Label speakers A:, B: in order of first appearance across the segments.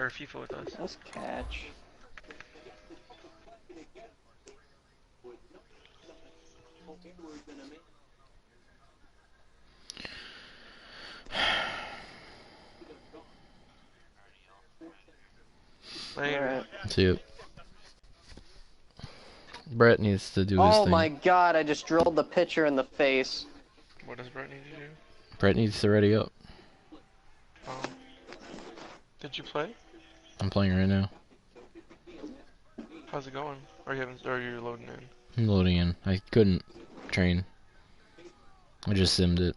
A: or FIFA with us.
B: Let's catch.
A: Alright.
C: See you. Brett needs to do his thing.
B: Oh my god, I just drilled the pitcher in the face.
A: What does Brett need to do?
C: Brett needs to ready up.
A: Did you play?
C: I'm playing right now.
A: How's it going? Or you're loading in?
C: I'm loading in. I couldn't train. I just simmed it.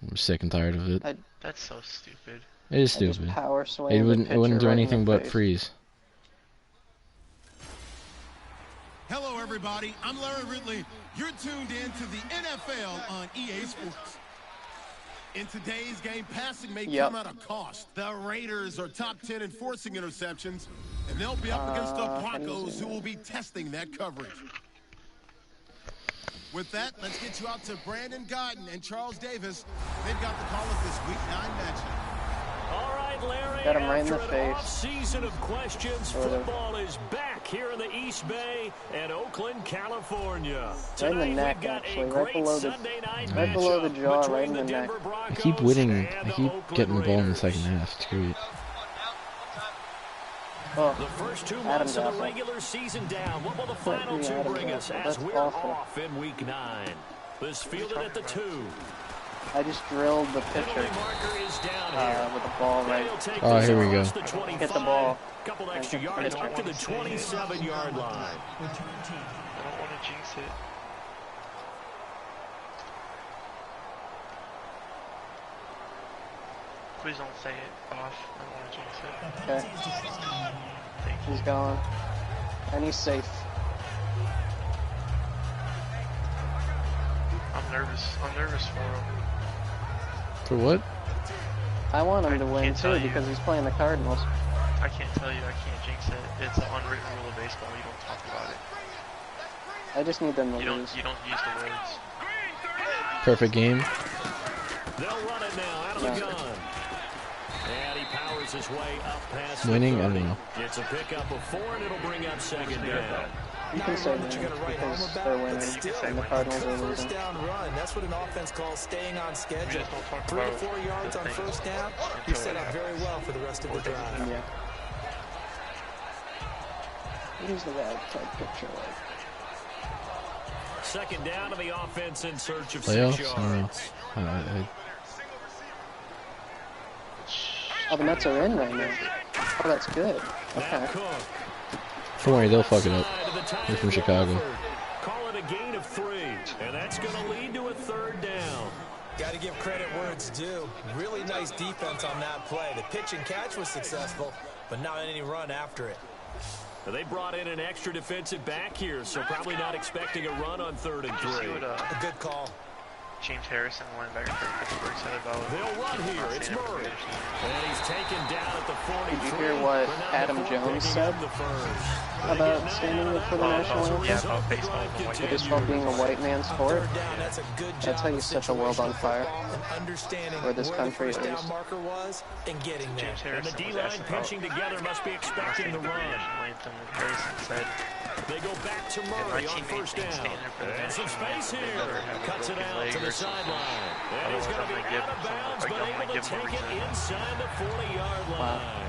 C: I'm sick and tired of it.
A: That's so stupid.
C: It is
B: I just
C: stupid.
B: power swing
C: It
B: the
C: wouldn't
B: pitcher
C: do
B: right in
C: anything
B: the
C: but
B: face.
C: freeze.
D: Hello, everybody. I'm Larry Ridley. You're tuned in to the NFL on EA Sports. In today's game, passing may come at a cost. The Raiders are top 10 in forcing interceptions, and they'll be up against the Broncos, who will be testing that coverage. With that, let's get you out to Brandon Godden and Charles Davis. They've got the call of this Week 9 matchup.
E: All right, Larry,
B: Got him right in
E: after
B: the
E: an
B: face.
E: off-season of questions, football is back here in the East Bay and Oakland, California.
B: Right in the neck, actually, right below the jaw, right in the neck.
C: I keep winning. I keep getting the ball in the second half. It's great.
E: The first 2 months of the regular season down. What will the final two bring us as we're off in Week 9? This fielded at the 2.
B: I just drilled the pitcher with the ball right.
C: Oh, here we go.
B: Hit the ball.
E: Couple extra yards up to the 27-yard line.
A: I don't want to jinx it. Please don't say it off. I don't want to jinx it.
B: Okay. He's gone. And he's safe.
A: I'm nervous. I'm nervous for him.
C: For what?
B: I want him to win too because he's playing the Cardinals.
A: I can't tell you. I can't jinx it. It's an unwritten rule of baseball. You don't talk about it.
B: I just need them to lose.
A: You don't use the words.
C: Perfect game.
E: They'll run it now out of the gun. And he powers his way up past
C: Winning?
E: the
C: I don't know.
E: It's a pickup of 4, and it'll bring up second down.
B: You can say that because they're winning and the Cardinals are losing.
F: First down run. That's what an offense calls staying on schedule. 3 to 4 yards on first down. You set up very well for the rest of the drive.
B: Yeah. What is the bad type picture like?
E: Second down to the offense in search of
C: Playoffs?
E: 6
C: I don't know.
E: yards.
B: Oh, the Mets are in right now. Oh, that's good. Okay.
C: Don't worry, they'll fuck it up. They're from Chicago.
E: Call it a gain of 3, and that's going to lead to a third down.
F: Got to give credit where it's due. Really nice defense on that play. The pitch and catch was successful, but not any run after it.
E: They brought in an extra defensive back here, so probably not expecting a run on 3rd and 3.
F: A good call.
A: James Harrison, linebacker for Pittsburgh, said about it.
E: They'll run here. It's Murray. And he's taken down at the 43.
B: Did you hear what Adam Jones said about standing up for the national anthem?
A: Yeah, about baseball.
B: Baseball being a white man's sport. That's how you set the world on fire. Where this country is.
A: James Harrison
E: and the D-line pinching together must be expecting the run.
A: Anthem, and Harrison said,
E: they go back to Murray on first down. And some space here. Cuts it out to the sideline. And he's going to be out of bounds, but able to take it inside the 40-yard line.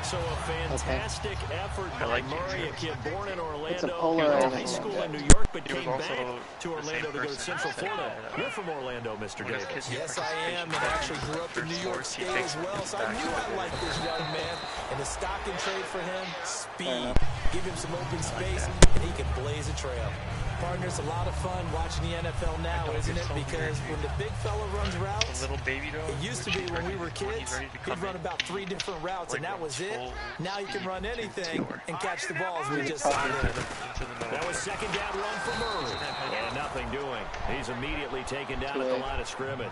E: So a fantastic effort by Murray, a kid born in Orlando, high school in New York, but came back to Orlando to go to Central Florida. You're from Orlando, Mr. Davis.
F: Yes, I am, and actually grew up in New York State as well, so I knew I liked this young man. And the stock and trade for him, speed. Give him some open space, and he can blaze a trail. Partner, it's a lot of fun watching the NFL now, isn't it? Because when the big fella runs routes, it used to be when we were kids, he'd run about 3 different routes, and that was it. Now you can run anything and catch the balls we just saw there.
E: That was second down run for Murray. And nothing doing. He's immediately taken down at the line of scrimmage.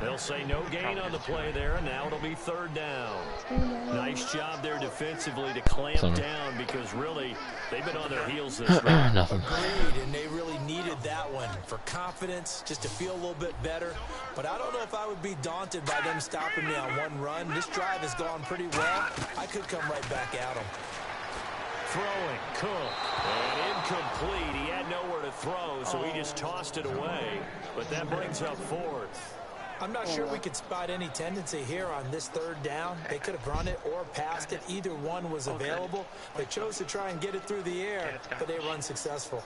E: They'll say no gain on the play there, and now it'll be 3rd down. Nice job there defensively to clamp down because really they've been on their heels this round.
C: Nothing.
F: Agreed, and and they really needed that one for confidence, just to feel a little bit better. But I don't know if I would be daunted by them stopping me on one run. This drive has gone pretty well. I could come right back at them.
E: Throwing, Cook, and incomplete. He had nowhere to throw, so he just tossed it away. But that brings up fourth.
F: I'm not sure we could spot any tendency here on this third down. They could have run it or passed it. Either one was available. They chose to try and get it through the air, but they were unsuccessful.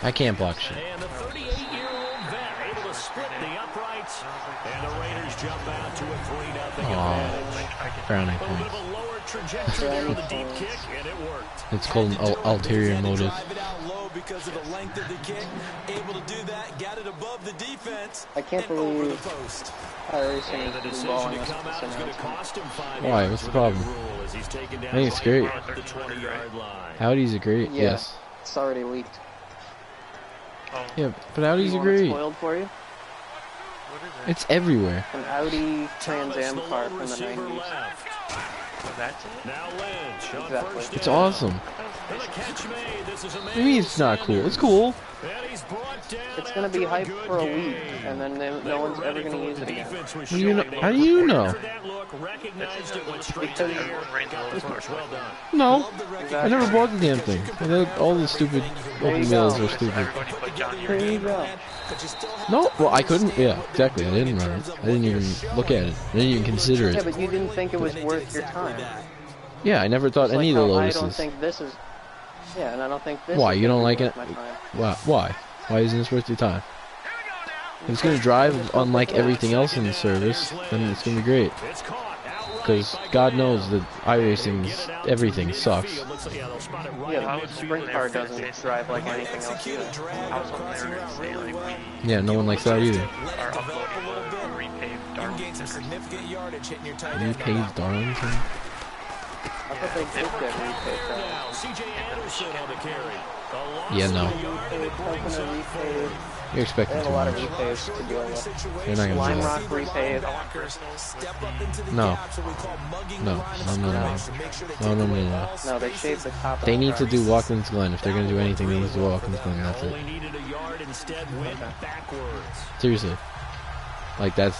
C: I can't block shit.
E: And the 38-year-old vet able to split the uprights. And the Raiders jump out to a 3-0 advantage.
C: Browning
E: A little bit
C: point.
E: of a lower trajectory there on the deep kick, and it worked.
C: It's called an ulterior motive.
F: Drive it out low because of the length of the kick. Able to do that, got it above the defense.
B: I can't
F: and over the
B: believe
F: post.
B: Racing
E: And the
B: is
E: decision
B: balling
E: to
B: us
E: come
B: with
E: out
B: this
E: is going to
B: announcement.
E: cost him 5
C: Why?
E: yards
C: What's the
E: with
C: problem?
E: that rule as he's taken down
C: I think it's
E: by
C: great.
E: at the 20-yard line.
C: Audis are great.
B: Yeah,
C: Yes.
B: it's already leaked.
C: Yeah, but Audis
B: You
C: are
B: want it
C: great.
B: spoiled for you?
A: What is it?
C: It's everywhere.
B: An Audi Trans
E: Thomas,
B: Am
E: the
B: car
E: lone
B: from the
E: receiver
B: 90s.
E: left.
A: Oh, that's it?
E: Now Lynch on
B: Exactly.
E: first
C: It's
E: down.
C: awesome.
E: And the catch made. This is
C: What do you mean it's not cool? It's cool.
E: And he's brought down
B: It's going to be
E: after
B: hyped
E: good
B: for a
E: game.
B: week, and then no one's ever going to use it again.
C: What do you know? How do you know?
E: Recognized it, went straight
B: Because
E: to the air.
A: everyone ran
E: Got the
A: the
E: first. Well done.
C: No.
B: Exactly.
C: I never bought the damn thing. All the stupid
B: There you
C: open wheels
B: go.
C: are stupid.
A: Everybody put John
B: There you
A: Green.
B: go.
C: No, well, I couldn't. Yeah, exactly. I didn't run it. I didn't even look at it. I didn't even consider
B: Yeah,
C: it.
B: but you didn't think it was worth your time.
C: Yeah, I never thought
B: It's
C: any
B: like
C: of the
B: how I don't
C: Lotuses.
B: think this is... Yeah, and I don't think this
C: Why?
B: is
C: You don't
B: gonna
C: like
B: be
C: it?
B: worth my time.
C: Why? Why isn't this worth your time? If it's gonna drive unlike everything else in the service, then it's gonna be great.
E: It's caught outright
C: Because
E: by
C: God
E: Glenn.
C: knows that iRacing's everything sucks.
E: It looks like, yeah, they'll spot it right
B: Yeah,
E: in
B: the
E: midfield.
B: sprint car doesn't drive like anything else
F: Execute
B: either.
F: a drag
A: I was on
F: crossing
A: there and
F: route
A: say,
F: really
A: like,
F: well.
C: Yeah, no one likes that either.
F: Let
A: Are
F: it develop a
A: uploading
F: little bit.
A: the repaved
F: You can
A: Darwin
F: gain some
A: stickers.
F: significant yardage hitting your tight
C: You
F: end.
C: paid Darlington?
B: I thought they did get repaved.
E: Now, C.J. Anderson on the carry. A loss
C: Yeah,
E: of
C: no.
E: a yard, and it brings up
B: Repaved.
C: You're
B: They
C: expecting
B: have a
C: too
B: lot of
C: much.
B: repaves to deal with.
C: They're not gonna
B: Lime
C: do
B: Rock
C: that.
B: repave.
F: Step up into the
C: No.
F: gaps, what we call mugging
C: No.
F: the line of
C: No, no, no.
F: scrimmage to make sure they
C: No,
F: take
C: no, no,
F: away
C: no.
F: all
B: No, they
F: spaces.
B: shaved the top of
C: They
B: the
C: need to
B: car.
C: do Watkins Glen. If they're gonna do anything, they need to do Watkins Glen. That's
E: only
C: it.
E: needed a yard, instead went backwards.
C: Seriously. Like that's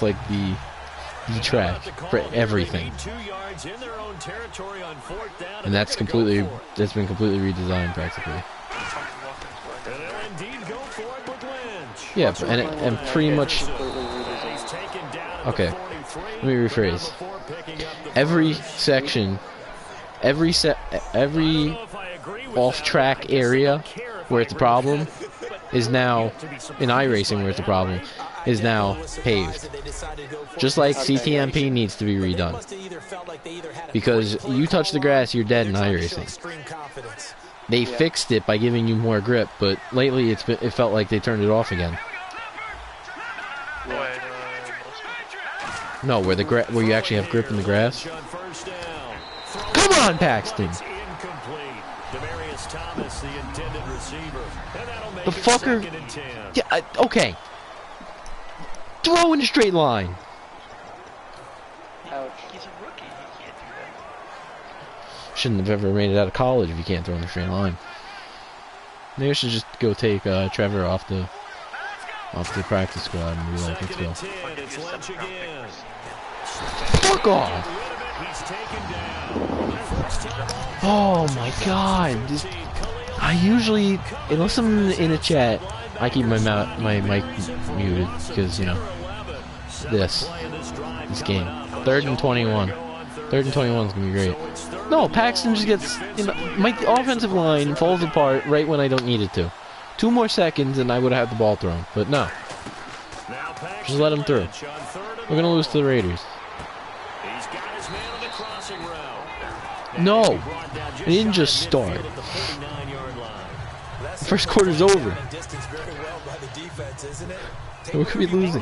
C: like the track for everything. And that's been completely redesigned practically. Yeah, and pretty much. Okay, let me rephrase. Every section, every off-track area where it's a problem is now in iRacing where it's a problem is now paved. Just like CTMP needs to be redone. Because you touch the grass, you're dead in iRacing. They fixed it by giving you more grip, but lately it felt like they turned it off again. No, where you actually have grip in the grass. Come on, Paxton. The fucker. Yeah, okay. Throw in a straight line.
B: Ouch.
A: He's a rookie. He can't do that.
C: Shouldn't have ever made it out of college if you can't throw in a straight line. Maybe I should just go take Trevor off the practice squad and be like, let's go. Fuck off! Oh my god! I usually, unless I'm in a chat, I keep my mic muted because you know this game. 3rd and 21. 3rd and 21 is gonna be great. No, Paxton just gets my offensive line falls apart right when I don't need it to. 2 more seconds and I would have had the ball thrown, but no. Just let him through. We're gonna lose to the Raiders. No, it didn't just start. The first quarter's over. We could be losing.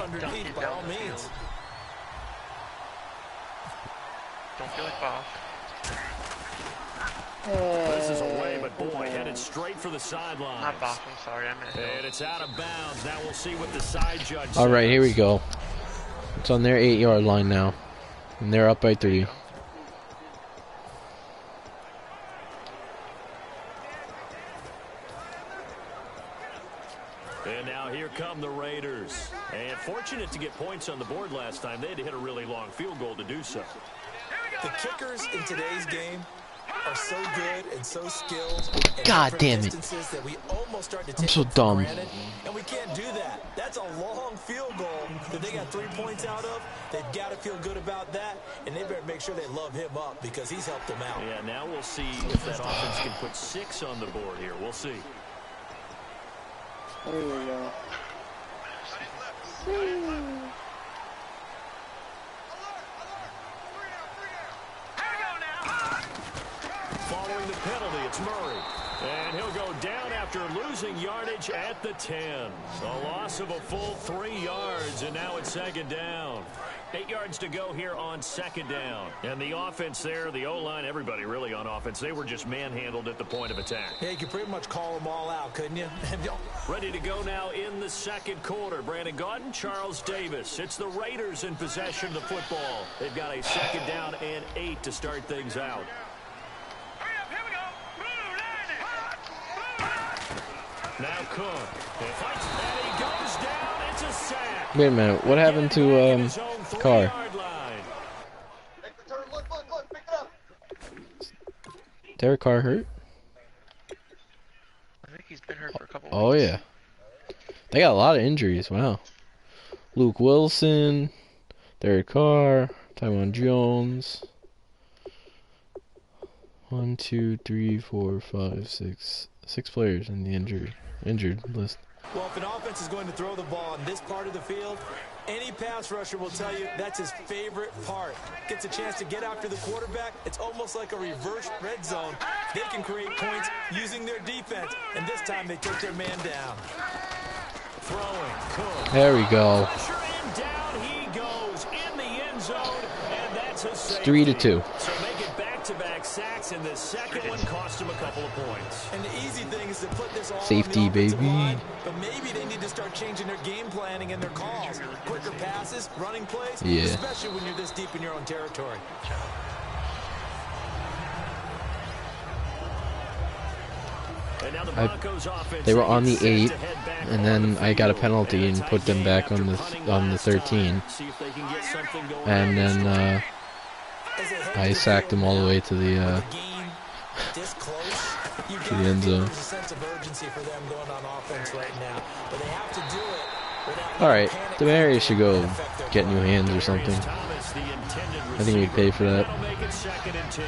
A: Don't feel like Bob.
E: This is away, but boy, headed straight for the sideline.
A: Not Bob, I'm sorry, I meant
E: And it's out of bounds. Now we'll see what the side judge says.
C: All right, here we go. It's on their 8-yard line now, and they're up by 3.
E: fortunate to get points on the board last time. They had to hit a really long field goal to do so.
F: The kickers in today's game are so good and so skilled.
C: God damn it.
F: That we almost start to take
C: I'm so
F: them for
C: dumb.
F: granted, and we can't do that. That's a long field goal that they got 3 points out of. They've got to feel good about that, and they better make sure they love him up because he's helped them out.
E: Yeah, now we'll see if that offense can put 6 on the board here. We'll see.
B: There you go.
E: Following the penalty, it's Murray. And he'll go down after losing yardage at the 10. A loss of a full 3 yards, and now it's second down. 8 yards to go here on second down. And the offense there, the O-line, everybody really on offense, they were just manhandled at the point of attack.
F: Yeah, you could pretty much call them all out, couldn't you?
E: Ready to go now in the second quarter. Brandon Gaudin, Charles Davis. It's the Raiders in possession of the football. They've got a second down and 8 to start things out. Now Cook. And he goes down. It's a sack.
C: Wait a minute. What happened to Carr? Derek Carr hurt?
A: I think he's been hurt for a couple
C: Oh
A: weeks.
C: yeah. They got a lot of injuries. Wow. Luke Wilson, Derek Carr, Tywan Jones. 1, 2, 3, 4, 5, 6. 6 players in the injured list.
F: Well, if an offense is going to throw the ball in this part of the field, any pass rusher will tell you that's his favorite part. Gets a chance to get after the quarterback. It's almost like a reverse red zone. They can create points using their defense, and this time they took their man down.
E: Throwing, Cook.
C: There we go.
E: Pressure and down he goes in the end zone, and that's a safety.
C: 3-2.
E: So make it back-to-back sacks, and the second one cost him a couple of points.
F: And the easy thing is to put this all
C: Safety,
F: on the offensive
C: baby.
F: line, but maybe they need to start changing their game planning and their calls. Quicker passes, running plays,
C: Yeah.
F: especially when you're this deep in your own territory.
E: And now the Broncos offense,
C: They were on the
E: set to
C: 8,
E: head back
C: and
E: on
C: then
E: the
C: I got a
E: field.
C: penalty and
E: a
C: put them
E: tight
C: back
E: game
C: on the
E: after punting
C: on the
E: last
C: 13.
E: time. See if they can get something going
C: And
E: on this
C: then
E: drive.
C: I sacked them all the way to the
F: This close, you
C: to the end zone.
F: there's a sense of urgency for them going on offense right now, but they have to do it without
C: All right,
F: panic
C: Demarius should go
F: affect their
C: get new hands or something.
E: Thomas, the intended
C: I think we'd pay for that.
E: That'll make it second and 10.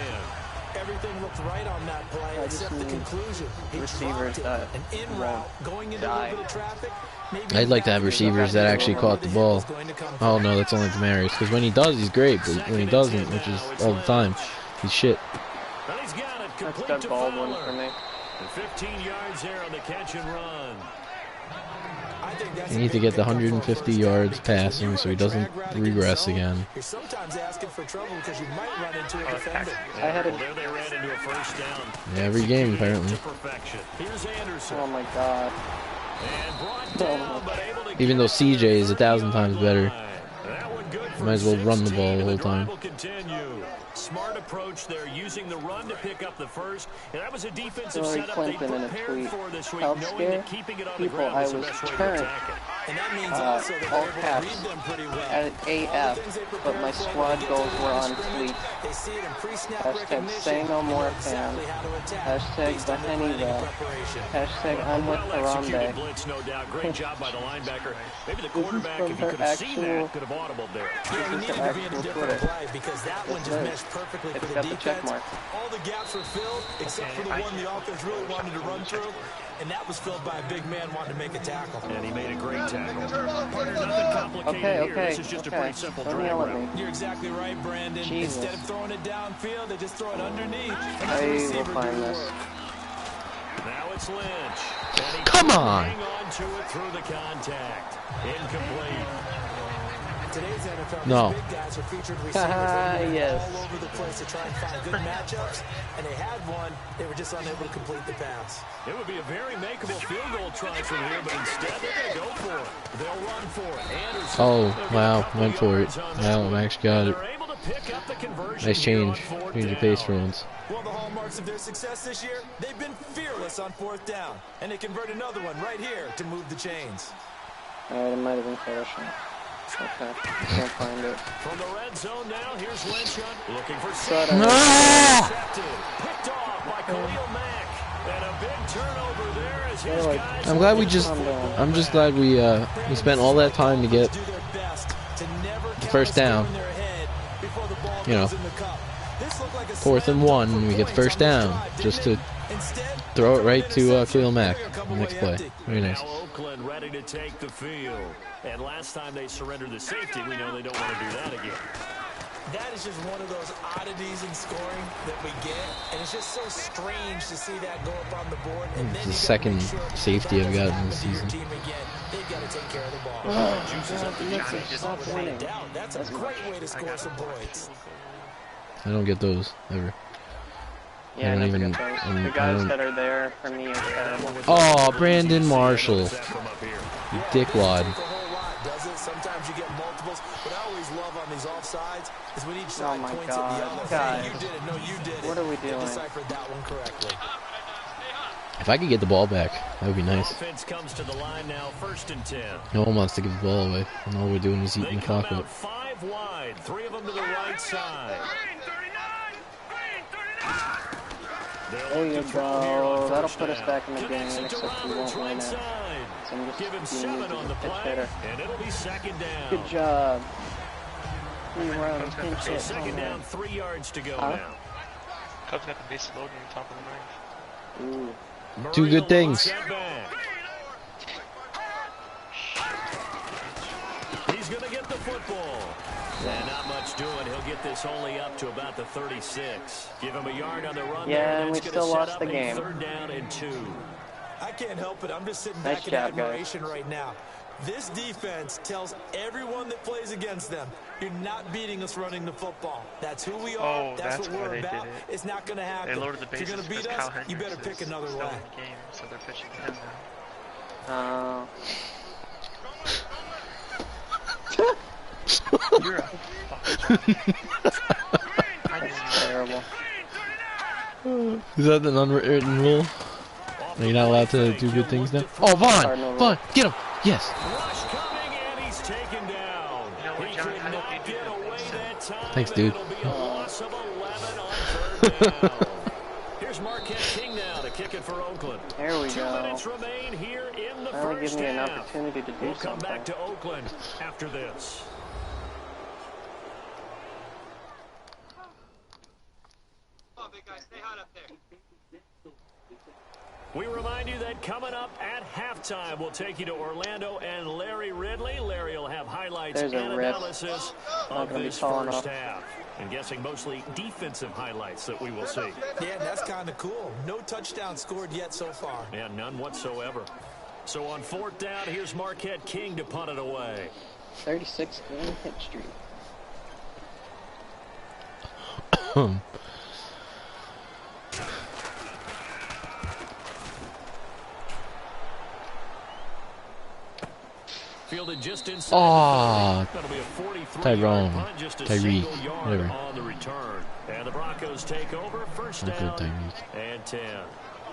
F: Everything looked right on that play
B: I just
F: except the
B: need
F: conclusion. He
B: receivers
F: dropped
B: that
F: it, an in route going into a
B: die.
F: little bit of traffic. Maybe
C: I'd like to have receivers that actually caught the ball. Oh no, that's only Demarius. Because when he does, he's great. But when he doesn't, which is all the time, he's shit.
E: But he's got it
B: That's
E: complete
B: Doug
E: to
B: Baldwin
E: Fowler.
B: for me.
E: And 15 yards there on the catch and run.
C: He needs to get the 150 yards passing so he doesn't regress again.
F: You're sometimes asking for trouble because you might run into a defender.
B: I had a-
E: Well, there they ran into a first down.
C: Yeah, every game apparently.
E: To perfection. Here's Anderson.
B: Oh my god.
E: And brought down, but able to
C: Even though
E: get
C: CJ is 1,000 times better.
E: That one good for
C: Might as well run the
E: 16,
C: ball the
E: and
C: whole
E: drive
C: time.
E: will continue. Smart approach there, using the run to pick up the first. And that was a defensive
B: Hillary
E: setup they
B: Clinton in a
E: prepared
B: tweet.
E: for this week,
B: Help
E: knowing
B: scare
E: that keeping it on the
B: people.
E: ground
B: I
E: was the
B: was
E: best way to
B: turned
E: attack it.
F: And that means also that
B: all
F: they're able
B: caps
F: to read them pretty well.
B: at AF, but my squad goals were on fleek.
F: They see it in pre-snap
B: Hashtag
F: recognition.
B: say no more
F: They know exactly
B: fans.
F: how to attack
B: Hashtag
F: based on their
B: Baheniva.
F: planning and preparation.
B: Hashtag I'm with
E: Well-executed
B: Harambe.
E: blitz, no doubt. Great job by the linebacker. Maybe the
B: This is
E: quarterback,
B: from
E: if he
B: her
E: could have seen
B: actual-
E: that, could have audibled there.
F: Yeah,
B: This
F: he
B: is
F: needed
B: the
F: to be in a
B: actual
F: different
B: Twitter.
F: play because that one
B: It's
F: just
B: this.
F: meshed perfectly
B: It's
F: for the
B: got the check
F: defense.
B: mark.
F: All the gaps were filled except for the one the offense really wanted to run through, and that was filled by a big man wanting to make a tackle.
E: And he made a great tackle. Partner, nothing complicated here. This is just a pretty simple
B: Don't
E: drag
B: yell at
E: route.
B: me.
F: You're exactly right, Brandon.
B: Jesus.
F: Instead of throwing it downfield, they just throw it underneath. And
B: I
F: the
B: will
F: receiver
B: find
F: do the
B: this.
F: work.
E: Now it's Lynch. And he
C: Come
E: couldn't
C: on.
E: hang on to it through the contact. Incomplete.
F: Today's NFL,
C: No.
F: these big guys are featured receivers that are
B: Yes.
F: all over the place to try and find good matchups, and they had one. They were just unable to complete the pass.
E: It would be a very makeable field goal try from here, but instead they're going to go for it. They'll run for it. Anderson.
C: Oh,
E: They'll get a
C: wow,
E: couple
C: went for it.
E: yards on
C: Wow,
E: that one.
C: Max got it.
E: They're able to pick up the conversion
C: Nice
E: here
C: change.
E: on fourth
C: Change your
E: down.
C: pace for once.
F: One of the hallmarks of their success this year, they've been fearless on fourth down, and they convert another one right here to move the chains.
B: Alright, it might have been close. Okay, can't find it.
E: From the red zone now, here's Lynch looking for picked off by Khalil Mack. And a big turnover there as his guys.
C: I'm glad we just. I'm just glad we spent all that time to get the first down. You know, 4th and 1, and we get the first down just to throw it right to Khalil Mack. The next play, very nice.
E: Now Oakland ready to take the field. And last time they surrendered the safety, we know they don't want to do that again.
F: That is just one of those oddities in scoring that we get, and it's just so strange to see that go up on the board. And
C: it's the second safety I've gotten this season.
F: They've got to take care of the ball. That's a great way to score some points.
C: I don't get those ever.
B: Yeah, I never get those. The guys that are there for me are terrible.
C: Oh, Brandon Marshall. You dickwad.
F: Sometimes you get multiples, but I always love on these offsides is when each side points
B: God.
F: at the other.
B: God.
F: You did it. No, you did it.
B: What are we doing?
F: Deciphered that one correctly.
C: If I could get the ball back, that would be nice.
E: Offense comes to the line now, 1st and 10.
C: No one wants to give the ball away, and all we're doing is eating the clock up.
E: 5 wide, 3 of them to the right side.
B: There you go. That'll put us back in the game, except we won't win it. So I'm just being used as a pitch hitter.
E: And it'll be 2nd down.
B: Good job. 3 rounds, pinch hit.
E: 2nd down, 3 yards to go now.
A: Cubs got the base loading on top of the range.
B: Ooh.
C: 2 good things.
E: He's going to get the football. And not much doing. He'll get this only up to about the 36. Give him a yard on the run.
B: Yeah, and we still lost the game.
E: 3rd down and 2.
F: I can't help it. I'm just sitting back in admiration right now. This defense tells everyone that plays against them, you're not beating us running the football. That's who we are. That's what we're about. It's not going to happen.
A: They loaded the bases.
F: If you're going to beat us, you better pick another way.
A: Game, so they're pitching to him now. You're a fucking
B: terrible.
C: Is that an unwritten rule? Are you not allowed to do good things now? Oh, Vaughn! Vaughn, get him! Yes!
E: Rush coming, and he's taken down. He could not get away that time.
C: Thanks, dude.
E: It'll be a loss of 11 on 3rd down. Here's Marquette King now to kick it for Oakland.
B: There we
E: 2
B: go.
E: minutes remain here in the
B: That'll
E: first
B: give me an
E: half.
B: opportunity to do
E: We'll come
B: something.
E: back to Oakland after this. We remind you that coming up at halftime, we'll take you to Orlando and Larry Ridley. Larry will have highlights and analysis of this first half. I'm guessing mostly defensive highlights that we will see.
F: Yeah, that's kind of cool. No touchdown scored yet so far.
E: Yeah, none whatsoever. So on 4th down, here's Marquette King to punt it away.
B: 36 game hit streak.
E: Fielded just inside.
C: Tyrone, Tyreek, whatever.
E: On the return. And the Broncos take over. 1st down and 10.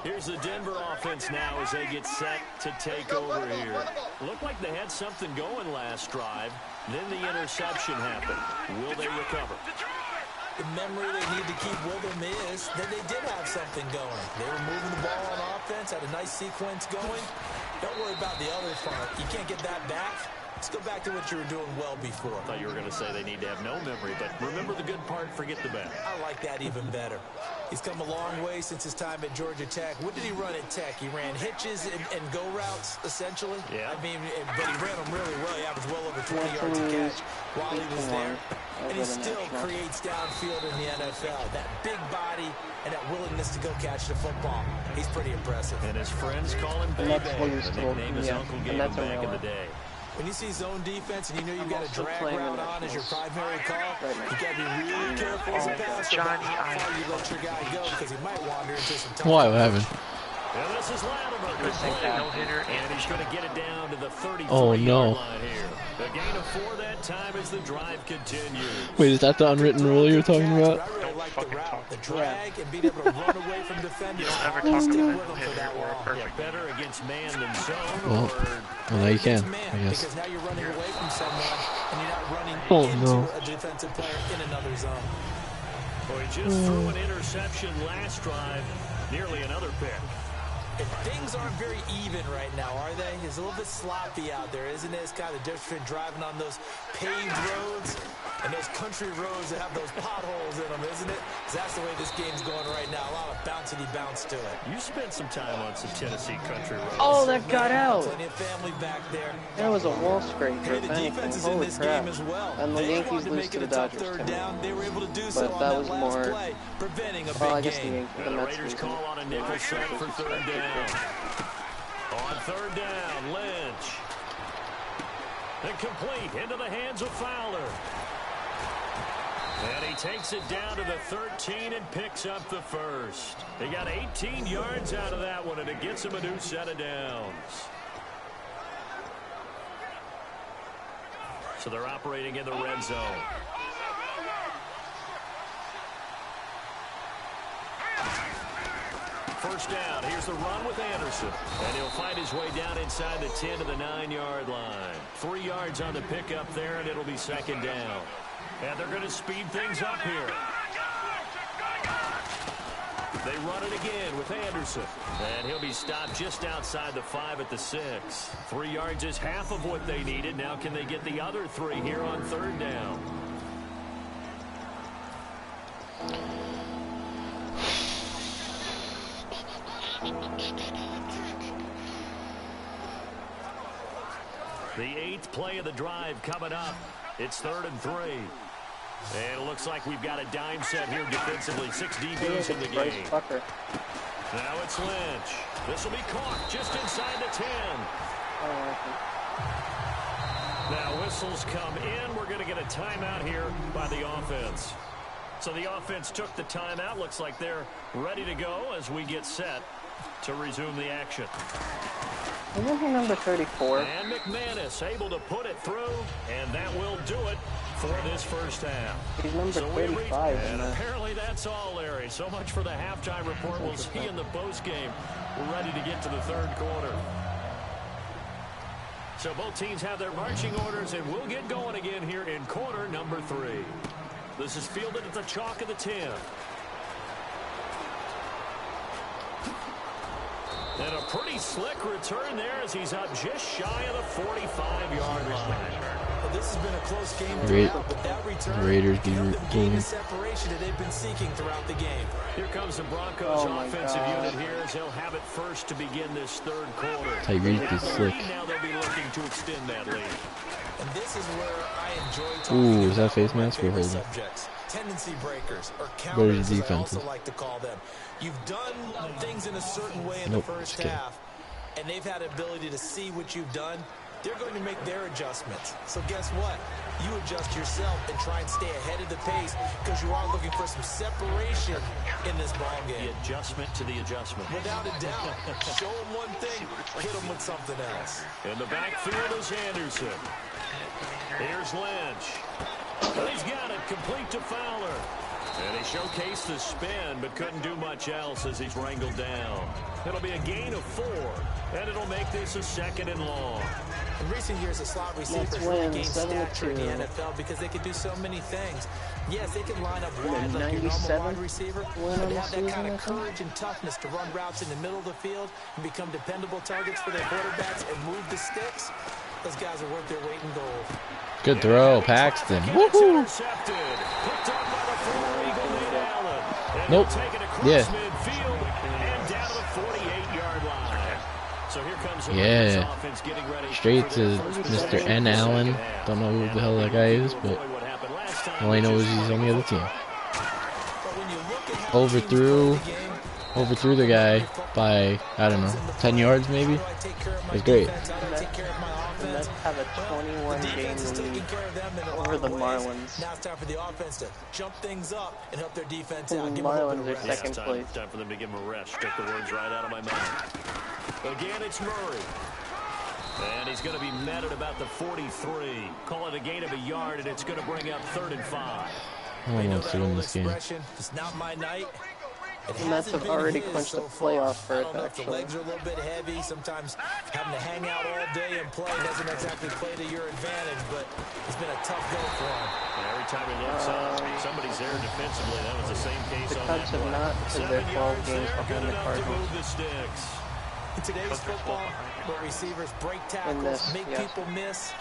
E: Here's the Denver offense now as they get set to take over here. Looked like they had something going last drive. Then the interception happened. Will they recover?
F: The memory they need to keep with them is that they did have something going. They were moving the ball on offense, had a nice sequence going. Don't worry about the other part. You can't get that back. Let's go back to what you were doing well before.
E: I thought you were going to say they need to have no memory, but remember the good part, forget the bad.
F: I like that even better. He's come a long way since his time at Georgia Tech. What did he run at Tech? He ran hitches and go routes, essentially.
E: Yeah.
F: I mean, but he ran them really well. He averaged well over 20 yards a catch while he was there. And he still creates downfield in the NFL. That big body and that willingness to go catch the football. He's pretty impressive.
E: And his friends call him Baby. The nickname his uncle gave him back in the day.
F: When you see zone defense and you know you've got a drag route on as your primary call, you got to be really careful as a passer about how far you let your guy go because he might wander into some time.
C: What happened?
E: And this is Latimer.
A: No-hitter,
E: And he's going to get it down to the 33-yard line here. A gain of 4 that time as the drive continues.
C: Wait, is that the unwritten rule you're talking about?
F: I really like the route, the drag, and being able to run away from defenders.
A: You don't ever talk about a no-hitter or a perfect.
E: Yeah, better against man than zone.
C: Well, now you can,
F: man,
C: I guess.
F: Because now you're running away from someone, and you're not running into a defensive player in another zone.
E: Well, he just threw an interception last drive, nearly another pick.
F: And things aren't very even right now, are they? It's a little bit sloppy out there, isn't it? It's kind of the difference between driving on those paved roads and those country roads that have those potholes in them, isn't it? 'Cause that's the way this game's going right now. A lot of bouncy-bounce to it.
E: You spent some time on some Tennessee country roads.
B: Oh, that got out.
F: Plenty of family back there.
B: That was a wall scraper,
F: Hey,
B: if
F: the defense
B: anything.
F: is in
B: Holy
F: this
B: crap.
F: game as well.
B: And the
F: They
B: Yankees
F: wanted to
B: lose
F: make
B: to
F: it
B: the
F: a tough
B: Dodgers.
F: third down. They were able to do so
B: But
F: on
B: that
F: that
B: was
F: last
B: more.
F: play, preventing a
B: Well, I
F: big
B: guess the
F: game.
B: Yankees.
E: And
B: The
E: the
B: Mets
E: Raiders
B: lose.
E: call on a nickel set for third down. On third down, Lynch. Incomplete into the hands of Fowler. And he takes it down to the 13 and picks up the first. He got 18 yards out of that one, and it gets him a new set of downs. So they're operating in the red zone. First down. Here's the run with Anderson. And he'll find his way down inside the 10 to the 9-yard line. 3 yards on the pickup there, and it'll be second down. And they're going to speed things up here. They run it again with Anderson. And he'll be stopped just outside the 5 at the 6. 3 yards is half of what they needed. Now can they get the other 3 here on third down? The 8th play of the drive coming up. It's 3rd and 3. And it looks like we've got a dime set here defensively. 6 DBs in the game. Now it's Lynch. This will be caught just inside the 10. Now whistles come in. We're going to get a timeout here by the offense. So the offense took the timeout. Looks like they're ready to go as we get set to resume the action.
B: Isn't he number 34?
E: And McManus able to put it through, and that will do it for this first half.
B: He's number 35.
E: And apparently that's all, Larry. So much for the halftime report. We'll see in the postgame. We're ready to get to the third quarter. So both teams have their marching orders, and we'll get going again here in quarter number 3. This is fielded at the chalk of the 10. And a pretty slick return there as he's up just shy of the 45-yard line.
F: Well, this has been a close game throughout, but that return
C: Raiders
F: helped them gain the separation that they've been seeking throughout the game.
E: Here comes the Broncos offensive unit here as they'll have it first to begin this third quarter.
C: Tyreek is slick.
E: Now they'll be looking to extend that lead.
F: And this is where I enjoy talking
C: is that
F: about
C: face
F: one of my
C: mask or
F: favorite
C: holding?
F: subjects. Tendency breakers, or
C: Better
F: counters, as I
C: defenses.
F: also like to call them. You've done things in a certain way in the first half, and they've had ability to see what you've done. They're going to make their adjustments. So guess what? You adjust yourself and try and stay ahead of the pace because you are looking for some separation in this ball game.
E: The adjustment to the adjustment.
F: Without a doubt. Show them one thing, hit them with something else.
E: In the backfield is Anderson. Here's Lynch. And he's got it complete to Fowler. And he showcased the spin, but couldn't do much else as he's wrangled down. It'll be a gain of 4, and it'll make this a 2nd and long.
F: In recent years, the slot receivers really gained stature in the NFL because they could do so many things. Yes, they can line up wide like your normal wide receiver, but they have that kind of courage and toughness to run routes in the middle of the field and become dependable targets for their quarterbacks and move the sticks. Those guys are worth their weight in gold.
C: Good throw, Paxton. Woohoo! Nope. Yeah. Yeah. Straight to Mr. N. Allen. Don't know who the hell that guy is, but all I know is he's on the other team. Overthrew the guy by, I don't know, 10 yards maybe. It was great.
F: defense.
B: have a 21-game lead over the Marlins.
F: Now it's time for the offense to jump things up and help their defense out.
B: The Marlins are second place.
E: Time for them to give him a rest. Took the words right out of my mouth. Again, it's Murray. And he's going to be met at about the 43. Call it a gain of a yard, and it's going to bring up 3rd and 5.
C: I want to win this game.
F: It's not my night.
B: The Mets have already clinched the playoff berth, actually.
F: The legs are a little bit heavy. Sometimes having to hang out all day and play doesn't exactly play to your advantage, but it's been a tough go for him.
E: And every time he looks up, somebody's there defensively. That was the same case on that
B: play. The Cubs have not, because they're 12 games behind the Cardinals.
F: In today's football, where receivers break tackles, make people miss,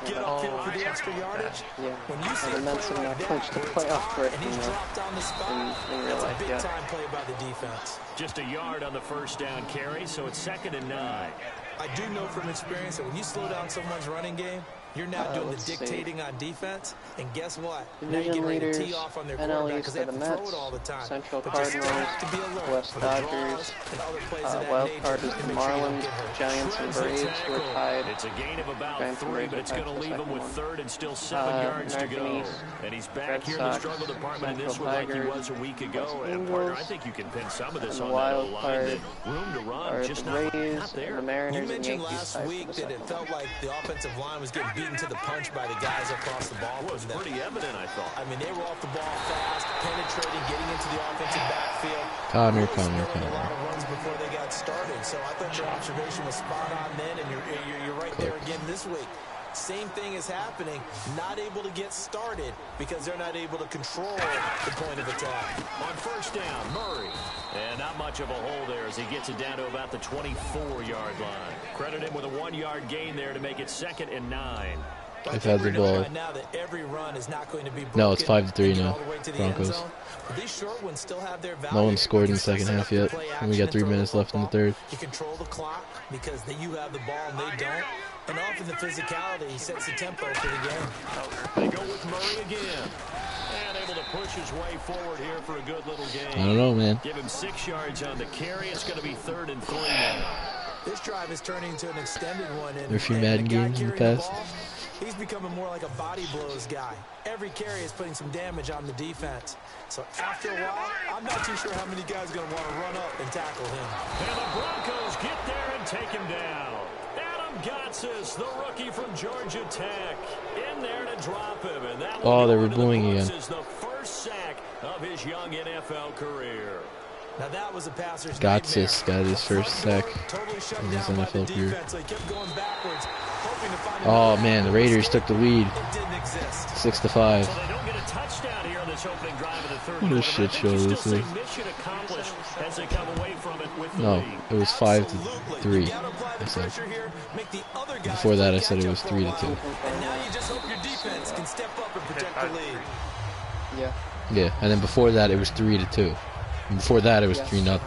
F: get upfield for the extra yardage. When you see
B: the Mets have not clinched the playoff berth
F: and he's dropped on the spot, that's a big-time play by the defense.
E: Just a yard on the first down carry, so it's 2nd and 9.
F: I do know from experience that when you slow down someone's running game, you're now doing the dictating on defense, and guess what? Now you get ready to tee off on their quarterback because they have to throw it all the time.
B: Central Cardinals, West Dodgers, wild card is the Marlins, Giants, and Braves who are tied.
E: It's a gain of about 3, but it's going to leave him with 3rd and still 7 yards to go. And he's back here in the struggle department in this one like he was a week ago. And partner, I think you can pin some of this on that O-line. That room to run, just not there.
F: You mentioned last week that it felt like the offensive line was getting beaten to the punch by the guys across the ball.
E: It was pretty evident, I thought.
F: I mean, they were off the ball fast, penetrating, getting into the offensive backfield.
C: Connor.
F: A lot of runs before they got started. So I thought your observation was spot on then, and you're right there again this week. Same thing is happening. Not able to get started because they're not able to control the point of attack.
E: On first down, Murray. And not much of a hole there as he gets it down to about the 24-yard line. Credit him with a 1-yard gain there to make it 2nd and 9.
C: I've had the ball.
F: Now that every run is not going to be
C: no, it's 5-3 now. Broncos.
F: These short ones still have their value.
C: No one's scored in the second half yet, and we got 3 minutes left in the 3rd.
F: You control the clock because you have the ball and they don't. And often the physicality sets the tempo for the game.
E: They go with Murray again. And able to push his way forward here for a good little game.
C: I don't know, man.
E: Give him 6 yards on the carry. It's going to be 3rd and 3 now.
F: This drive is turning into an extended one.
C: There are a few Madden games in the past.
F: He's becoming more like a body blows guy. Every carry is putting some damage on the defense. So after a while, I'm not too sure how many guys are going to want to run up and tackle him.
E: And the Broncos get there and take him down. Gotsis, the rookie from Georgia Tech, in there to drop him, and that
C: they were booing again.
E: Is the first sack of his young NFL career.
F: Now that was a passer's
C: Gotsis got his first sack in his NFL career. Oh man, the Raiders took the lead, 6-5.
E: Well, they don't get a touchdown here on this opening drive of the 3rd.
C: What a shit show this is.
E: Mission accomplished as they come away from it with the
C: No,
E: lead.
C: it was 5-3. I said. Before that, I said it was 3-2.
F: And now you just hope your defense can step up and protect the lead.
B: Yeah.
C: Yeah, and then before that, it was 3-2. And before that, it was 3-0.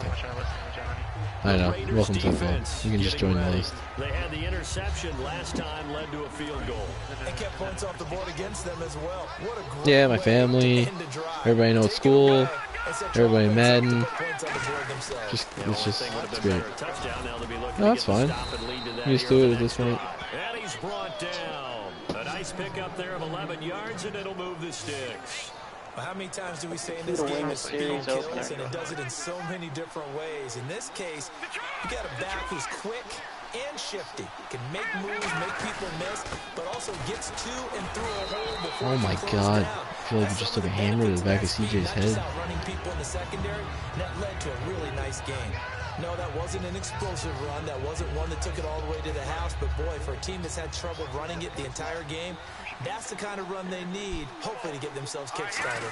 C: I know. Welcome to the club. You can just join the list.
E: They had the interception last time, led to a field goal.
F: And kept points off the board against them as well. What a great
C: yeah, my family, everybody know at school, everybody in Madden. It's great. No, that's fine. I'm used to it at this point.
E: And he's brought down. A nice pickup there of 11 yards, and it'll move the sticks.
F: How many times do we say in this game that speed kills, and it does it in so many different ways? In this case, you got a back who's quick and shifty, can make moves, make people miss, but also gets to and through a hole before.
C: Oh my God! I feel like you just took a hammer to the back of CJ's head.
F: Running people in the secondary, and that led to a really nice game. No, that wasn't an explosive run. That wasn't one that took it all the way to the house. But boy, for a team that's had trouble running it the entire game, that's the kind of run they need, hopefully, to get themselves kick-started.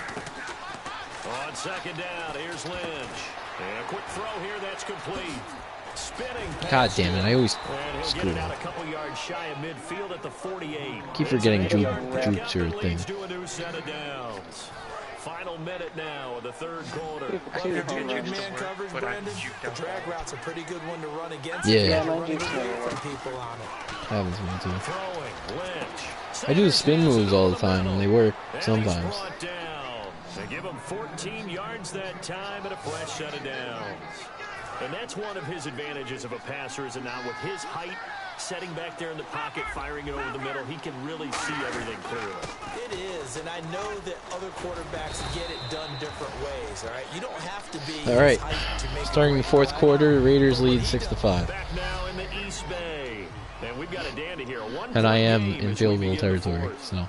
E: On second down, here's Lynch. And a quick throw here, that's complete. Spinning.
C: God damn it, I always screw
E: it
C: up.
E: A couple yards shy of midfield at the 48.
C: Keep forgetting Jukes your thing.
E: To a new set of downs. Final minute now of the 3rd quarter.
F: Man coverage, Brandon. The drag route's a pretty good one to run against.
C: Yeah. Happens to me too.
E: Throwing, Lynch.
C: I do the spin moves all the time, and they work sometimes.
E: They give him 14 yards that time and a fresh set of downs. And that's one of his advantages of a passer, is it not? With his height, setting back there in the pocket, firing it over the middle, he can really see everything clearly.
F: It is, and I know that other quarterbacks get it done different ways, all right? You don't have to be...
C: All right, starting the fourth quarter, Raiders lead 6-5.
E: Back now in the East Bay. And we've got a dandy here.
C: And I am in field goal territory, so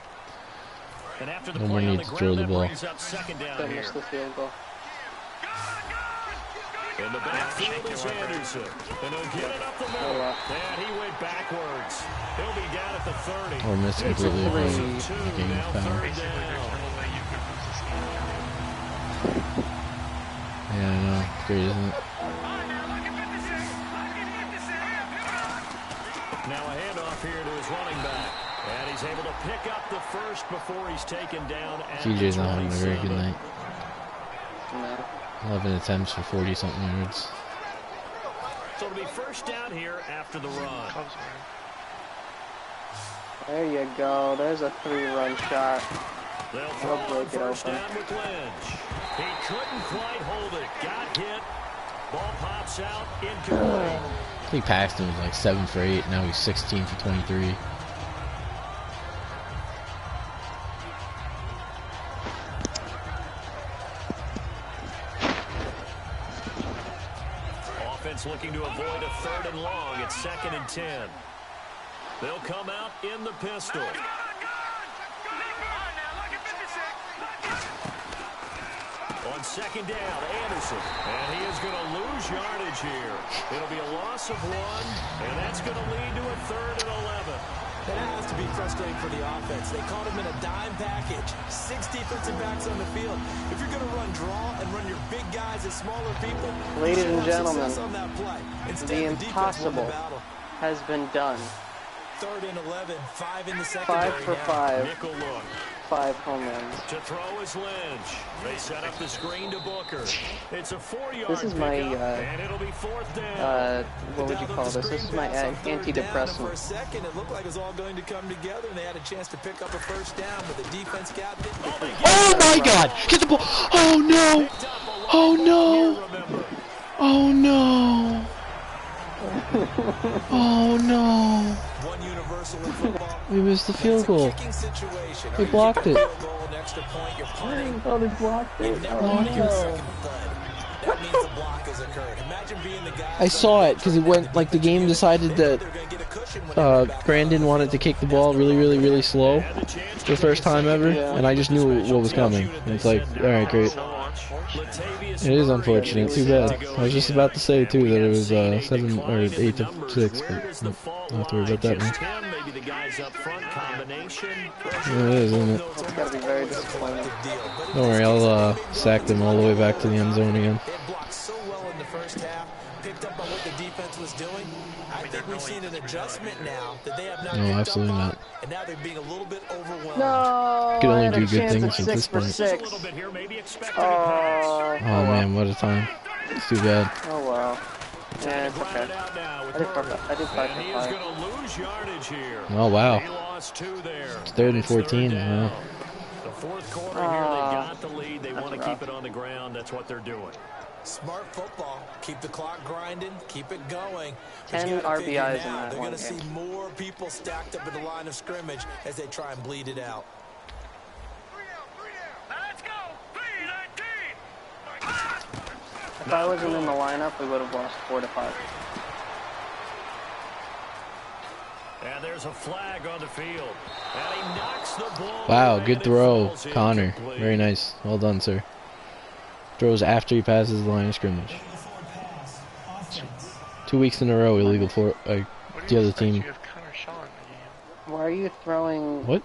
C: no more need to throw the ball.
B: Don't miss the field goal.
E: In the backfield is Anderson. And he'll get it up the middle. And he went backwards. He'll be down at the 30.
C: Or missed completely the game of power. Yeah, I know. It's great, isn't it?
E: Now a handoff here to his running back. And he's able to pick up the first before he's taken down.
C: TJ's not having a very good night.
B: No.
C: 11 attempts for 40-something yards.
E: So it'll be first down here after the run.
B: There you go. There's a 3-run shot.
E: They'll break it open. Down with Lynch. He couldn't quite hold it. Got hit. Ball pops out. Incomplete.
C: I think Paxton was like 7 for 8. Now he's 16 for 23.
E: Offense looking to avoid a 3rd and long. It's 2nd and 10. They'll come out in the pistol. On 2nd down, Anderson. And he is going to lose yardage here. It'll be a loss of 1, and that's going to lead to a 3rd and 11.
F: That has to be frustrating for the offense. They caught him in a dime package. 6 defensive backs on the field. If you're going to run draw and run your big guys as smaller people,
B: ladies and gentlemen,
F: the
B: impossible has been done.
F: 3rd and 11, 5 in the 2nd.
B: 5 for 5.
E: Nickel look.
B: 5 home runs.
E: To throw is Lynch. They set up the screen to Booker. It's a 4-yard
B: This is my,
E: and it'll be 4th down.
B: what would you call this? This is my antidepressant.
F: For a second, it looked like it was all going to come together, and they had a chance to pick up a first down, but the defense got it.
C: Oh my God! Get the ball! Oh no! Oh no! Oh no! Oh no!
F: One universal in football.
C: We missed the field goal. They blocked it.
B: Oh, they blocked it.
C: Oh no!
F: That means a block has occurred. Imagine being the guy.
C: I saw it because it went like the game decided that Brandon wanted to kick the ball really slow for the first time ever, and I just knew what was coming. And it's like, all right, great. It is unfortunate. Too bad. I was just about to say too that it was 7 or 8 to 6, but don't have to worry about that one. Yeah, it is, isn't it?
B: It's got to be very disappointing.
C: Don't worry, I'll sack them all the way back to the end zone again.
F: They blocked so well in the first half, picked up on what the defense was doing. I think we've seen an adjustment now that they have not
C: No, absolutely not.
F: And now they're being a little bit overwhelmed.
B: No,
C: Could only
B: I had
C: do
B: a
C: good
B: chance
C: things
B: at
C: at this
B: 6 for
C: point.
B: 6. Oh,
C: Oh man, what a time. It's too bad.
B: oh wow. Yeah, it's okay. I did 5 for 5.
C: Oh wow. It's 3rd and 14. Wow.
E: The 4th quarter here, they got the lead. They want to keep it on the ground. That's what they're doing.
F: Smart football. Keep the clock grinding. Keep it going.
B: 10 RBIs in that
F: they're
B: one
F: going to see
B: game.
F: more people stacked up at the line of scrimmage as they try and bleed it out.
B: If I wasn't in the lineup, we would have lost 4 to 5.
E: And there's a flag on the field. And he knocks the ball.
C: Wow, good throw, Connor. Very nice. Well done, sir. Throws after he passes the line of scrimmage. 2 weeks in a row, illegal for the other team.
B: Why are you throwing
C: What?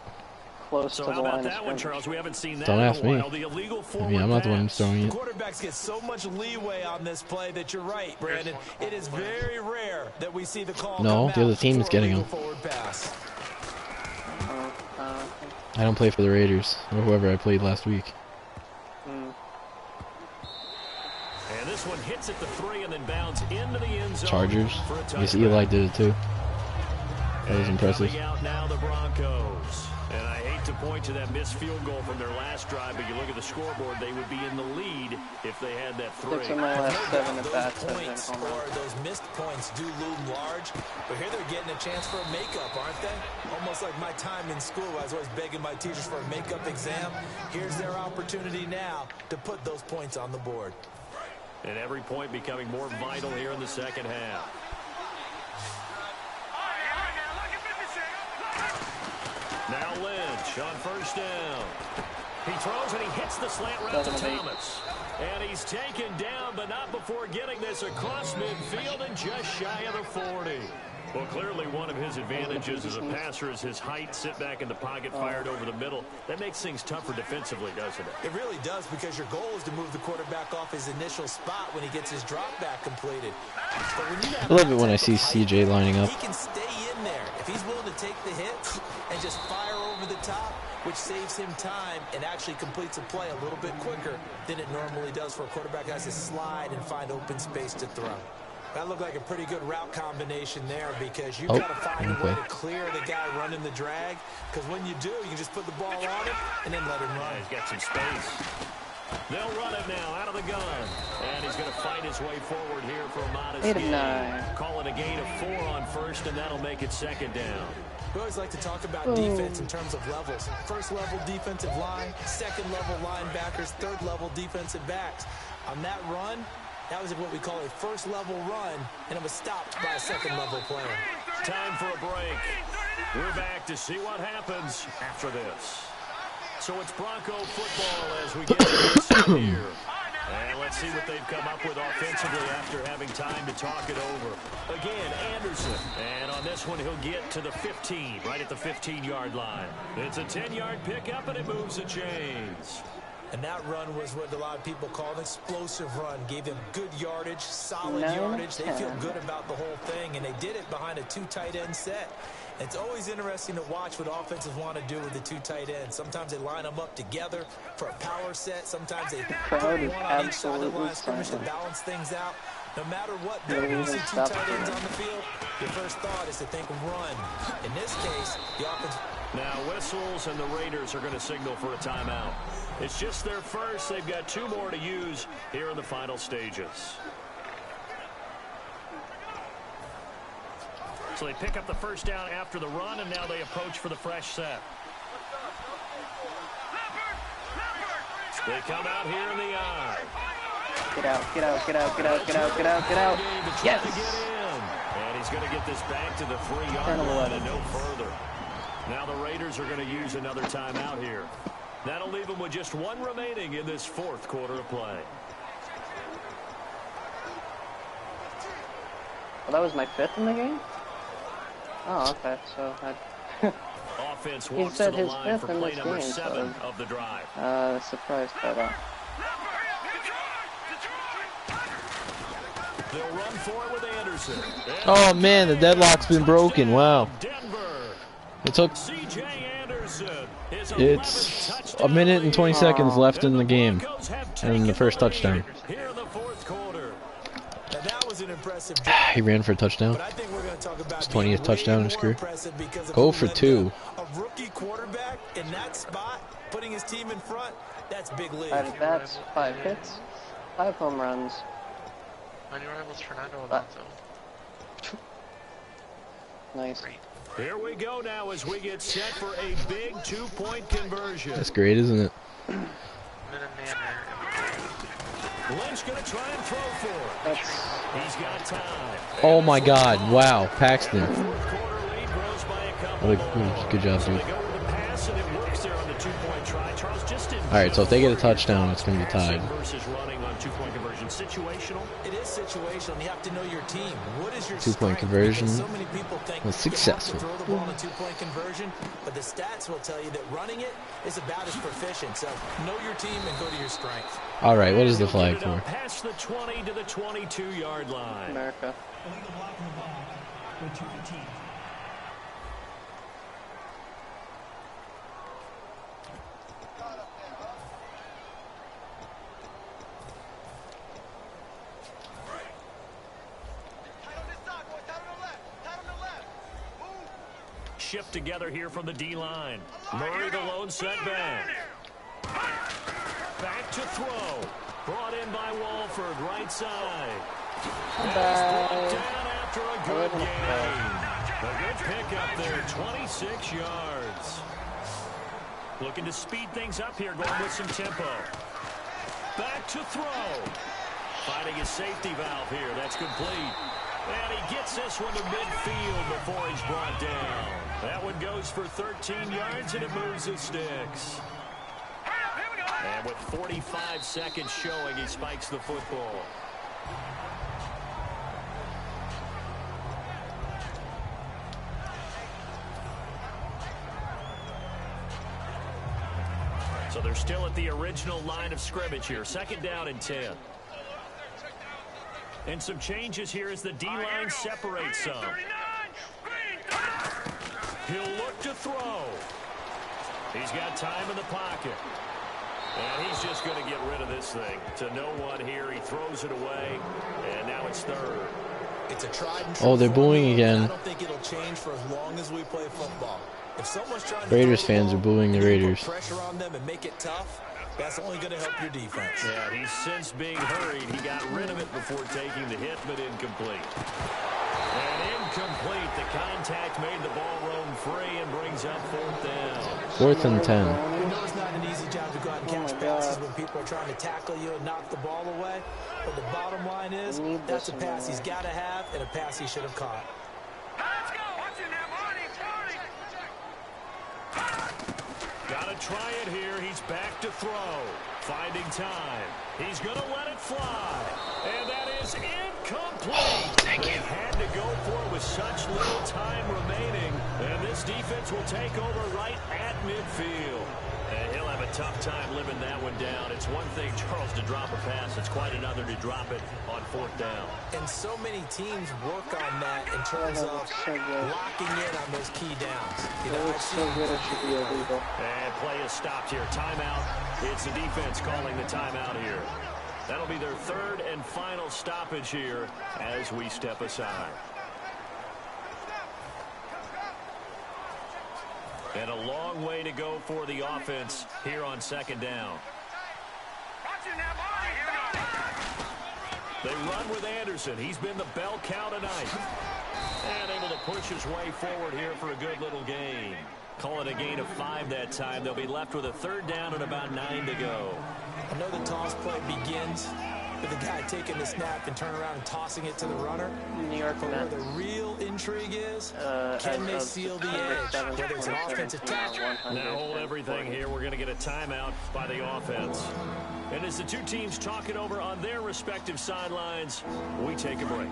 B: close to the line of
E: One,
B: scrimmage?
E: Charles? We haven't seen that
C: Don't ask
E: in a
C: me.
E: while. The illegal
C: I mean, I'm not the one who's throwing it.
F: Quarterbacks get so much leeway on this play that you're right, Brandon. It is very rare that we see the call.
C: No, the other team is getting him. I don't play for the Raiders or whoever I played last week.
E: And this one hits at the 3 and then bounds into the end zone.
C: Chargers. I guess Eli did it too. That was impressive.
E: Out now the Broncos. And I hate to point to that missed field goal from their last drive, but you look at the scoreboard, they would be in the lead if they had that 3.
B: 6 of my last 7 at bats have been
F: Points
B: home
F: or
B: runs.
F: those missed points do loom large, but here they're getting a chance for a makeup, aren't they? Almost like my time in school, I was always begging my teachers for a makeup exam. Here's their opportunity now to put those points on the board.
E: And every point becoming more vital here in the second half. Now Lynch on first down. He throws and he hits the slant route to Thomas. And he's taken down, but not before getting this across midfield and just shy of the 40. Well, clearly one of his advantages as a passer is his height, sit back in the pocket, fired over the middle. That makes things tougher defensively, doesn't it?
F: It really does, because your goal is to move the quarterback off his initial spot when he gets his drop back completed. But when you have
C: I love it when I see CJ lining up.
F: he can stay in there. If he's willing to take the hits and just fire over the top, which saves him time and actually completes a play a little bit quicker than it normally does for a quarterback who has to slide and find open space to throw. That looked like a pretty good route combination there, because you've got to find a way to clear the guy running the drag, because when you do, you can just put the ball on him and then let him run.
E: Yeah, he's got some space. They'll run it now out of the gun. And he's going to fight his way forward here for a modest
B: 8 of
E: gain.
B: 9.
E: Call it a gain of 4 on first, and that'll make it second down.
F: We always like to talk about defense in terms of levels. First level defensive line, second level linebackers, third level defensive backs. On that run, that was what we call a first level run, and it was stopped by a second level player.
E: Time for a break. We're back to see what happens after this. So it's Bronco football as we get to the second here. And let's see what they've come up with offensively after having time to talk it over. Again, Anderson. And on this one, he'll get to the 15, right at the 15-yard line. It's a 10-yard pickup, and it moves the chains.
F: And that run was what a lot of people call an explosive run. Gave them good yardage, solid yardage. They feel good about the whole thing, and they did it behind a 2 tight end set. It's always interesting to watch what offenses want to do with the 2 tight ends. Sometimes they line them up together for a power set. Sometimes they put one on each side of the line of scrimmage to balance things out. No matter what, they're using 2 tight ends on the field. Your first thought is to think run. In this case, the offense.
E: Now whistles, and the Raiders are going to signal for a timeout. It's just their first. They've got 2 more to use here in the final stages. So they pick up the first down after the run, and now they approach for the fresh set. They come out here in the eye.
B: Get out, get out, get out, get out, get out, get out, get out. Yes!
E: And he's going to get this back to the 3-yard line and no further. Now the Raiders are going to use another timeout here. That'll leave them with just 1 remaining in this 4th quarter of play.
B: Well, that was my 5th in the game? Oh, okay. So
E: Offense
B: he
E: walks
B: said
E: to the
B: his
E: line
B: 5th
E: for
B: in
E: play
B: this
E: number
B: game,
E: 7
B: so
E: of the drive.
B: surprised by that.
E: They'll run for it with Anderson.
C: Oh man, the deadlock's been broken. Wow. It took. It's a minute and 20 seconds left in the game, and the first touchdown.
F: Here in the 4th quarter. Now that was an impressive
C: He ran for a touchdown.
F: But I think we're going to talk about
C: His 20th touchdown in his career.
F: Go
C: for 2.
F: A rookie quarterback in that spot, putting his team in front, that's big league.
B: 5 at bats, 5 hits, 5 home runs.
A: My new rival's Fernando Alonso.
B: Nice.
A: Great.
E: Here we go now as we get set for a big 2-point conversion.
C: That's great, isn't it?
E: Lynch going to try and throw for it. He's got time.
C: Oh my God! Wow, Paxton. What a good job, dude. Alright, so if they get a touchdown, it's going to be tied.
F: It is situational. You have to know your team. What is your
C: 2-point conversion
F: so many people think
C: was successful.
F: throw the ball on a 2-point conversion, but the stats will tell you that running it is about as proficient. So know your team and go to your strength.
C: Alright, what is the flag for?
E: Past the 20 to the 22-yard line.
B: America.
E: shift together here from the D-line. Murray the lone setback. Back to throw. Brought in by Walford, right side. And he's brought down after a good gain. A good pickup there, 26 yards. Looking to speed things up here, going with some tempo. Back to throw. Finding his safety valve here. That's complete. And he gets this one to midfield before he's brought down. That one goes for 13 yards, and it moves the sticks. And with 45 seconds showing, he spikes the football. So they're still at the original line of scrimmage here. 2nd down and 10. And some changes here as the D-line separates some. He'll look to throw. He's got time in the pocket. And he's just going to get rid of this thing. To no one here. He throws it away. And now it's 3rd.
F: It's a tried and true.
C: Oh, they're booing again.
F: I don't think it'll change for as long as we play football. If someone's trying
C: Raiders
F: to
C: fans are booing the Raiders.
F: Put pressure on them and make it tough, that's only going to help your defense.
E: Yeah, he's since being hurried. He got rid of it before taking the hit, but incomplete. And incomplete. The contact made the ball roam free and brings up 4th down.
C: 4th and 10.
F: We know it's not an easy job to go out and catch passes when people are trying to tackle you and knock the ball away. But the bottom line is, that's a pass he's got to have and a pass he should have caught.
E: Gotta try it here. He's back to throw. Finding time. He's going to let it fly. And that is incomplete. They had to go for it with such little time remaining. And this defense will take over right at midfield. And he'll have a tough time living that one down. It's one thing, Charles, to drop a pass. It's quite another to drop it on 4th down.
F: And so many teams work on that in terms of locking in on those key downs. You know,
E: and play is stopped here. Timeout. It's the defense calling the timeout here. That'll be their 3rd and final stoppage here as we step aside. And a long way to go for the offense here on 2nd down. They run with Anderson. He's been the bell cow tonight. And able to push his way forward here for a good little gain. Call it a gain of 5 that time. They'll be left with a 3rd down and about 9 to go.
F: I know the toss play begins with the guy taking the snap and turn around and tossing it to the runner.
B: New York
F: But where the real intrigue is, can they seal the edge? Whether it's an offensive tackle.
E: Now hold everything here. We're going to get a timeout by the offense. And as the two teams talk it over on their respective sidelines, we take a break.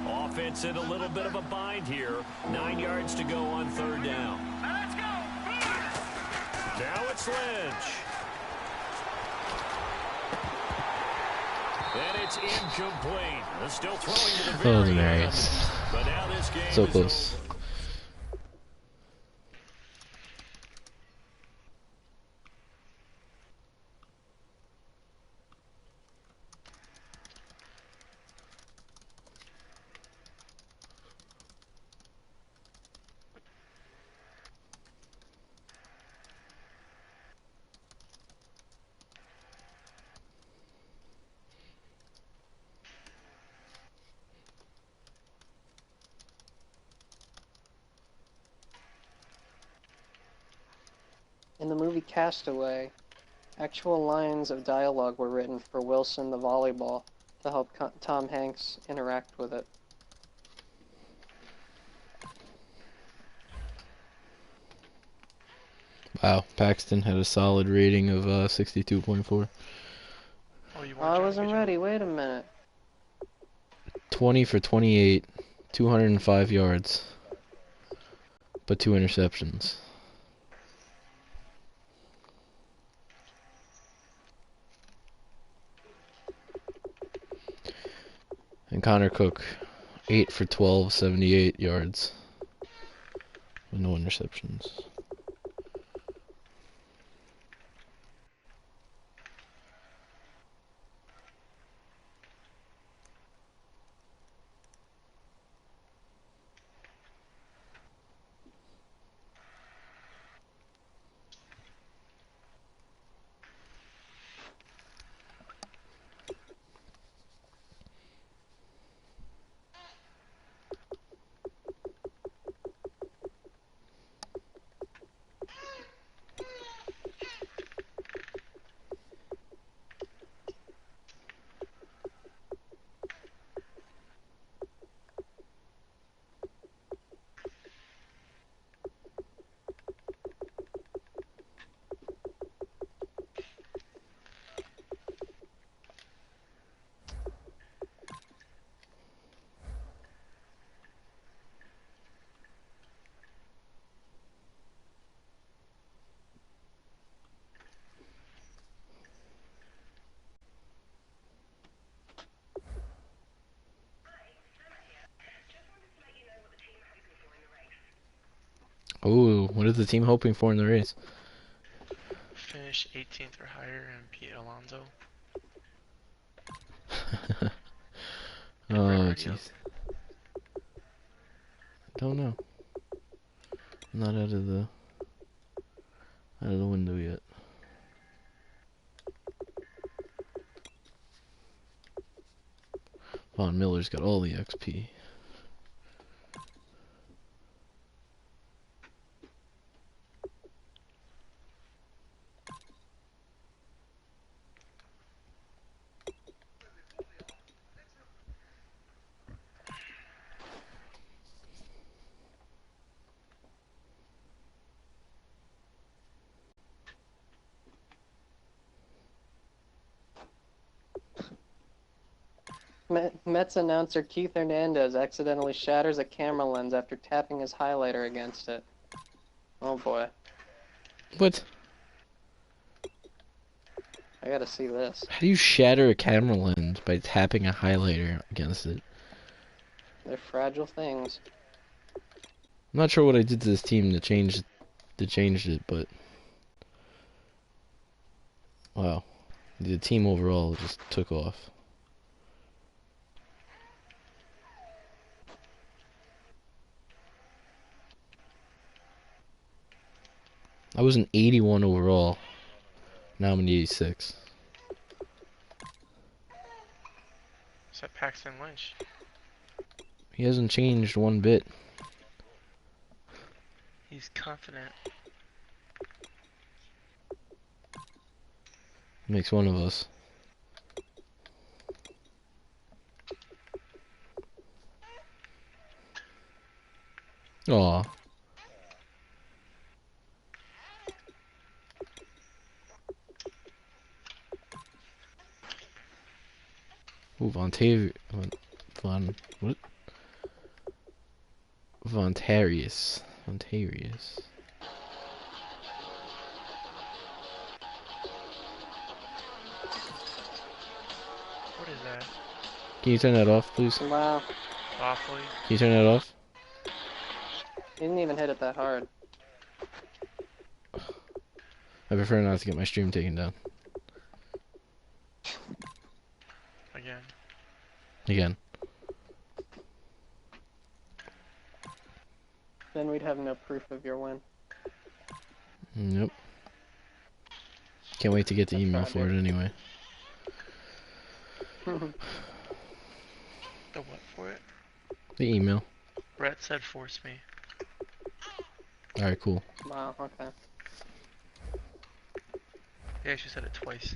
E: Offense in a little bit of a bind here. 9 yards to go on 3rd down. Let's go. Now it's Lynch. And it's incomplete. They're still throwing to the very end. But now this game
C: so close.
B: In the movie Castaway, actual lines of dialogue were written for Wilson the volleyball to help Tom Hanks interact with it.
C: Wow, Paxton had a solid rating of 62.4.
B: I wasn't ready, wait a minute.
C: 20 for 28, 205 yards, but 2 interceptions. And Connor Cook, 8 for 12, 78 yards, with no interceptions. Oh, what is the team hoping for in the race?
A: Finish 18th or higher and Pete Alonso.
C: Oh, jeez. Don't know. Not out of the window yet. Von Miller's got all the XP.
B: Mets announcer Keith Hernandez accidentally shatters a camera lens after tapping his highlighter against it. Oh boy.
C: What?
B: I gotta see this.
C: How do you shatter a camera lens by tapping a highlighter against it?
B: They're fragile things.
C: I'm not sure what I did to this team to change it, but wow, the team overall just took off. I was an 81 overall. Now I'm an 86.
A: Is that Paxton Lynch?
C: He hasn't changed one bit.
A: He's confident.
C: Makes one of us. Aw. Ooh, what? Vontarius.
A: What is that?
C: Can you turn that off, please?
B: Wow.
A: Awfully.
C: Can you turn that off?
B: He didn't even hit it that hard.
C: I prefer not to get my stream taken down. Again.
B: Then we'd have no proof of your win.
C: Nope. Can't wait to get the email for it anyway.
A: The what for it?
C: The email.
A: Brett said force me.
C: Alright, cool.
B: Wow, okay.
A: He actually said it twice.